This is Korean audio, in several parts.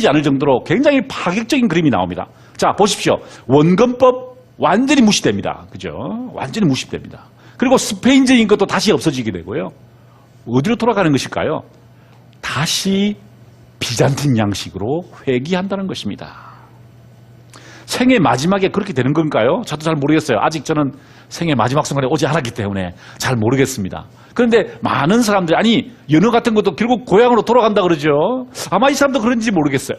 되지 않을 정도로 굉장히 파격적인 그림이 나옵니다. 자, 보십시오. 원근법 완전히 무시됩니다. 그죠? 완전히 무시됩니다. 그리고 스페인적인 것도 다시 없어지게 되고요. 어디로 돌아가는 것일까요? 다시 비잔틴 양식으로 회귀한다는 것입니다. 생애 마지막에 그렇게 되는 건가요? 저도 잘 모르겠어요. 아직 저는 생애 마지막 순간에 오지 않았기 때문에 잘 모르겠습니다. 그런데 많은 사람들이 아니 연어 같은 것도 결국 고향으로 돌아간다 그러죠. 아마 이 사람도 그런지 모르겠어요.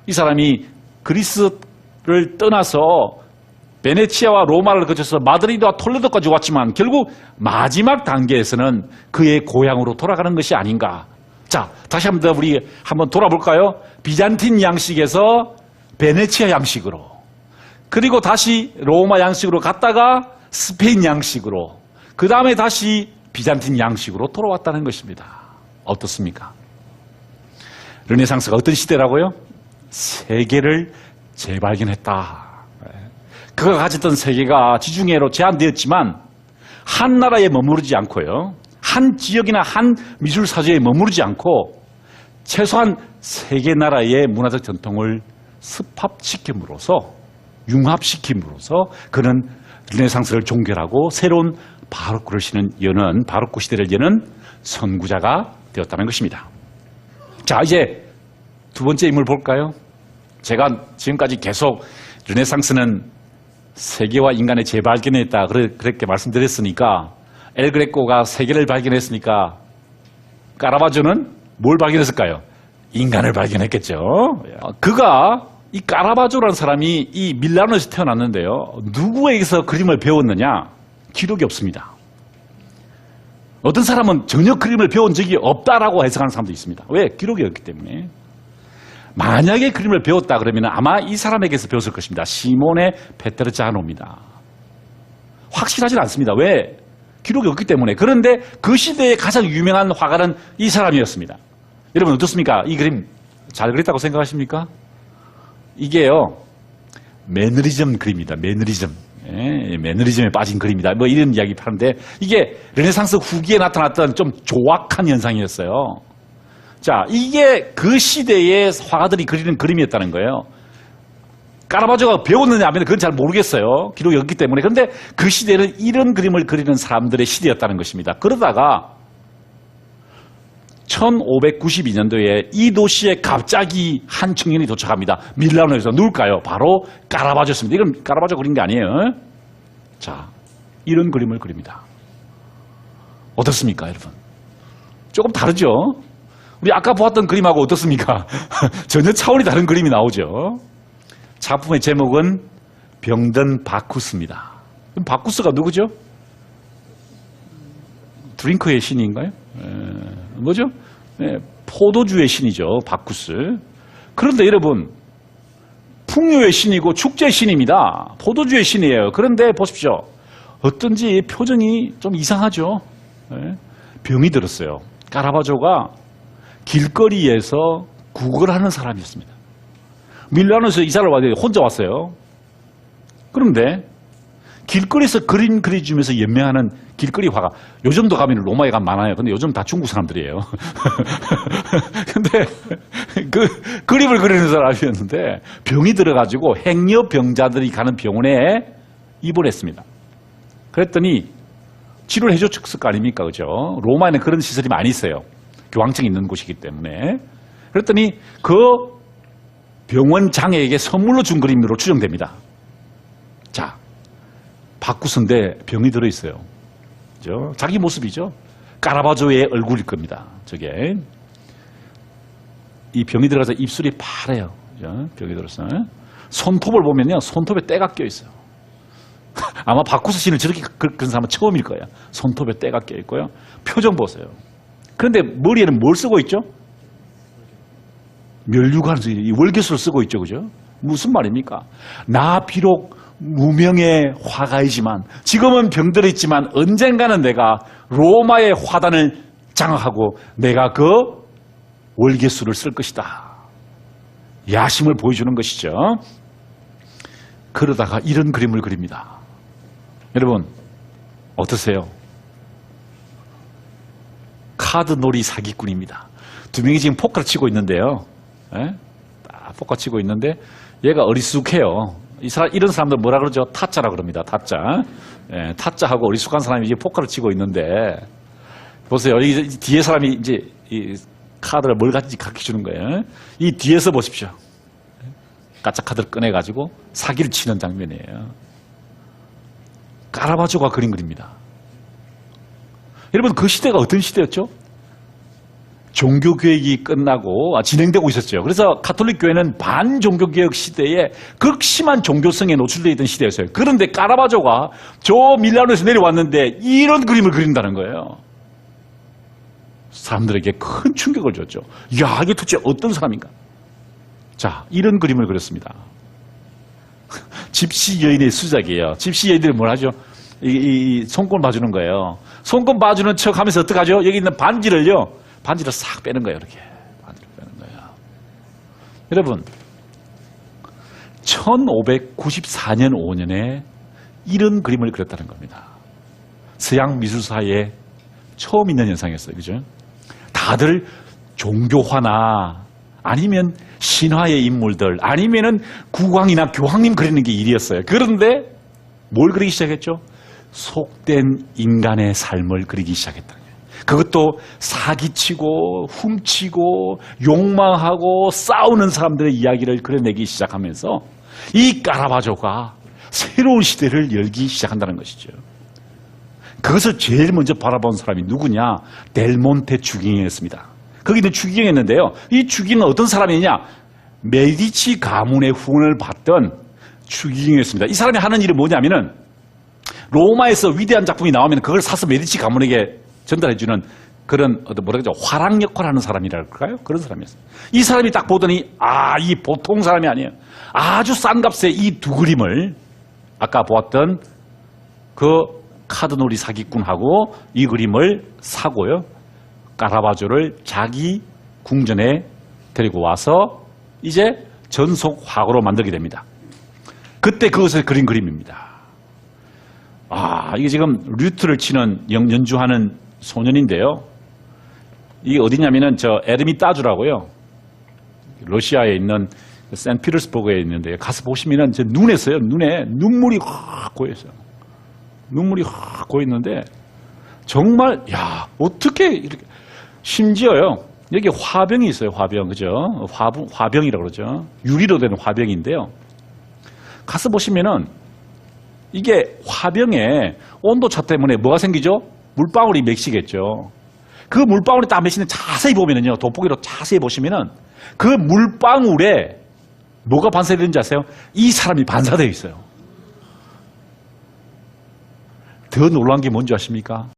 이 사람이 그리스를 떠나서 베네치아와 로마를 거쳐서 마드리드와 톨레도까지 왔지만 결국 마지막 단계에서는 그의 고향으로 돌아가는 것이 아닌가. 자, 다시 한번 더 우리 한번 돌아볼까요? 비잔틴 양식에서 베네치아 양식으로, 그리고 다시 로마 양식으로 갔다가 스페인 양식으로, 그 다음에 다시 비잔틴 양식으로 돌아왔다는 것입니다. 어떻습니까? 르네상스가 어떤 시대라고요? 세계를 재발견했다. 그가 가졌던 세계가 지중해로 제한되었지만 한 나라에 머무르지 않고요, 한 지역이나 한 미술 사조에 머무르지 않고 최소한 세 개 나라의 문화적 전통을 습합시킴으로써, 융합시킴으로써 그는 르네상스를 종결하고 새로운 바로크를 여는, 바로크 시대를 여는 선구자가 되었다는 것입니다. 자, 이제 두 번째 인물 볼까요? 제가 지금까지 계속 르네상스는 세계와 인간의 재발견했다 그렇게 말씀드렸으니까, 엘 그레코가 세계를 발견했으니까 까라바조는 뭘 발견했을까요? 인간을 발견했겠죠. 그가, 이 까라바조라는 사람이 이 밀라노에서 태어났는데요, 누구에게서 그림을 배웠느냐? 기록이 없습니다. 어떤 사람은 전혀 그림을 배운 적이 없다라고 해석하는 사람도 있습니다. 왜? 기록이 없기 때문에. 만약에 그림을 배웠다 그러면 아마 이 사람에게서 배웠을 것입니다. 시몬의 페트르자노입니다. 확실하진 않습니다. 왜? 기록이 없기 때문에. 그런데 그 시대에 가장 유명한 화가는 이 사람이었습니다. 여러분 어떻습니까? 이 그림 잘 그렸다고 생각하십니까? 이게요, 매너리즘 그림입니다. 매너리즘. 예, 매너리즘에 빠진 그림이다. 뭐 이런 이야기 하는데, 이게 르네상스 후기에 나타났던 좀 조악한 현상이었어요. 자, 이게 그 시대의 화가들이 그리는 그림이었다는 거예요. 까라바조가 배웠느냐 하면 그건 잘 모르겠어요. 기록이 없기 때문에. 그런데 그 시대는 이런 그림을 그리는 사람들의 시대였다는 것입니다. 그러다가 1592년도에 이 도시에 갑자기 한 청년이 도착합니다. 밀라노에서. 누굴까요? 바로 까라바조였습니다. 이건 까라바조 그린 게 아니에요. 자, 이런 그림을 그립니다. 어떻습니까, 여러분? 조금 다르죠? 우리 아까 보았던 그림하고 어떻습니까? 전혀 차원이 다른 그림이 나오죠. 작품의 제목은 병든 바쿠스입니다. 그럼 바쿠스가 누구죠? 드링크의 신인가요? 뭐죠? 포도주의 신이죠. 바쿠스. 그런데 여러분, 풍요의 신이고 축제의 신입니다. 포도주의 신이에요. 그런데 보십시오. 어떤지 표정이 좀 이상하죠. 병이 들었어요. 까라바조가 길거리에서 구걸하는 사람이었습니다. 밀라노에서 이사를 왔는데 혼자 왔어요. 그런데 길거리에서 그림 그려주면서 연명하는 길거리 화가, 요즘도 가면 로마에 가면 많아요. 근데 요즘 다 중국 사람들이에요. 근데 그 그림을 그리는 사람이었는데 병이 들어가지고 행여병자들이 가는 병원에 입원했습니다. 그랬더니 치료를 해줬을 거 아닙니까? 그죠? 로마에는 그런 시설이 많이 있어요. 교황청이 있는 곳이기 때문에. 그랬더니 그 병원장에게 선물로 준 그림으로 추정됩니다. 자, 바쿠스인데 병이 들어있어요. 그죠? 자기 모습이죠. 까라바조의 얼굴일 겁니다. 저게. 이 병이 들어가서 입술이 파래요. 그죠? 병이 들어서. 손톱을 보면요, 손톱에 때가 껴있어요. 아마 바쿠스 씨는 저렇게 그런 사람은 처음일 거예요. 손톱에 때가 껴있고요. 표정 보세요. 그런데 머리에는 뭘 쓰고 있죠? 멸류관, 월계수를 쓰고 있죠. 그죠? 무슨 말입니까? 나 비록 무명의 화가이지만, 지금은 병들어 있지만 언젠가는 내가 로마의 화단을 장악하고 내가 그 월계수를 쓸 것이다. 야심을 보여주는 것이죠. 그러다가 이런 그림을 그립니다. 여러분 어떠세요? 카드놀이 사기꾼입니다. 두 명이 지금 포커를 치고 있는데요. 포커 치고 있는데 얘가 어리숙해요. 이런 사람들 뭐라 그러죠? 타짜라 그럽니다. 타짜. 예, 타짜하고 어리숙한 사람이 이제 포커를 치고 있는데 보세요. 이 뒤에 사람이 이제 이 카드를 뭘 가지고 가르쳐 주는 거예요. 이 뒤에서 보십시오. 가짜 카드를 꺼내가지고 사기를 치는 장면이에요. 카라바조가 그린 그림입니다. 여러분 그 시대가 어떤 시대였죠? 종교개혁이 끝나고 진행되고 있었죠. 그래서 가톨릭 교회는 반종교개혁 시대에 극심한 종교성에 노출되어 있던 시대였어요. 그런데 카라바조가 저 밀라노에서 내려왔는데 이런 그림을 그린다는 거예요. 사람들에게 큰 충격을 줬죠. 이야, 이게 도대체 어떤 사람인가? 자, 이런 그림을 그렸습니다. 집시 여인의 수작이에요. 집시 여인들이 뭘 하죠? 이 손금 봐주는 거예요. 손금 봐주는 척 하면서 어떡하죠? 여기 있는 반지를 싹 빼는 거예요. 이렇게. 반지를 빼는 거예요. 여러분, 1594년 5년에 이런 그림을 그렸다는 겁니다. 서양 미술사에 처음 있는 현상이었어요. 그죠? 다들 종교화나 아니면 신화의 인물들 아니면은 국왕이나 교황님 그리는 게 일이었어요. 그런데 뭘 그리기 시작했죠? 속된 인간의 삶을 그리기 시작했다. 그것도 사기치고 훔치고 욕망하고 싸우는 사람들의 이야기를 그려내기 시작하면서 이 카라바조가 새로운 시대를 열기 시작한다는 것이죠. 그것을 제일 먼저 바라본 사람이 누구냐? 델몬테 추기경이었습니다. 거기는 추기경이었는데요. 이 추기경은 어떤 사람이냐? 메디치 가문의 후원을 받던 추기경이었습니다. 이 사람이 하는 일이 뭐냐면은 로마에서 위대한 작품이 나오면 그걸 사서 메디치 가문에게 전달해주는 그런 뭐라 그러죠? 화랑 역할을 하는 사람이랄까요? 그런 사람이었어요. 이 사람이 딱 보더니 이 보통 사람이 아니에요. 아주 싼 값에 이 두 그림을 아까 보았던 그 카드놀이 사기꾼하고 이 그림을 사고요. 카라바조를 자기 궁전에 데리고 와서 이제 전속 화고로 만들게 됩니다. 그때 그것을 그린 그림입니다. 이게 지금 류트를 치는 연주하는 소년인데요. 이게 어디냐면은 저 에르미타주라고요. 러시아에 있는 샌피터스버그에 있는데 가서 보시면은 제 눈에서요. 눈에 눈물이 확 고여있어요. 눈물이 확 고였는데 정말 어떻게 이렇게 심지어요. 여기 화병이 있어요. 화병. 그죠? 화병이라고 그러죠. 유리로 된 화병인데요. 가서 보시면은 이게 화병에 온도차 때문에 뭐가 생기죠? 물방울이 맺히겠죠. 그 물방울이 딱 맺히는 자세히 보면은요. 돋보기로 자세히 보시면은 그 물방울에 뭐가 반사되는지 아세요? 이 사람이 반사되어 있어요. 더 놀라운 게 뭔지 아십니까?